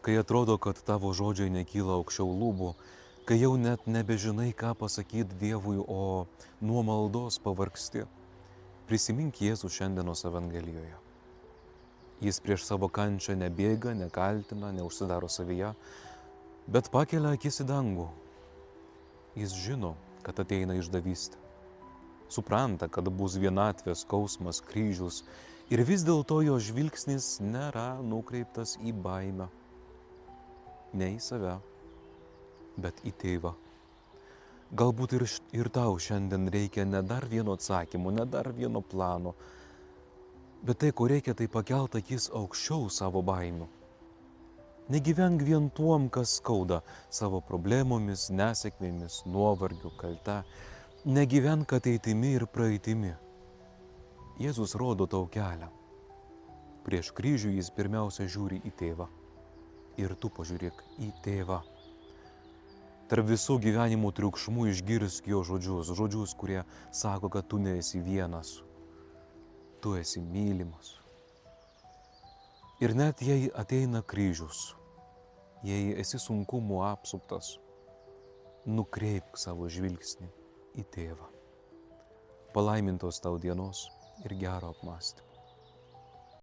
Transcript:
kai atrodo, kad tavo žodžiai nekyla aukščiau lūbų, kai jau net nebežinai, ką pasakyti Dievui, o nuo maldos pavargsti, prisimink Jėzų šiandienos Evangelijoje. Jis prieš savo kančią nebėga, nekaltina, neužsidaro savyje, bet pakelia akis į dangų. Jis žino, kad ateina išdavystė. Supranta, kad bus vienatvė, skausmas, kryžius ir vis dėlto jo žvilgsnis nėra nukreiptas į baimę. Ne į save, bet į tėvą. Galbūt ir tau šiandien reikia ne dar vieno atsakymo, ne dar vieno plano, bet tai, ko reikia, tai pakelt akis aukščiau savo baimių. Negyvenk vien tuom, kas skauda, savo problemomis, nesėkmėmis, nuovargiu, kalta. Negyvenk ateitimi ir praeitimi. Jėzus rodo tau kelią. Prieš kryžių jis pirmiausia žiūri į tėvą. Ir tu pažiūrėk į tėvą. Tarp visų gyvenimo triukšmų išgirsk jo žodžius, kurie sako, kad tu nesi vienas. Tu esi mylimas. Ir net jei ateina kryžius, jei esi sunkumų apsuptas, nukreipk savo žvilgsnį į tėvą. Palaimintos tau dienos ir gero apmąstymo.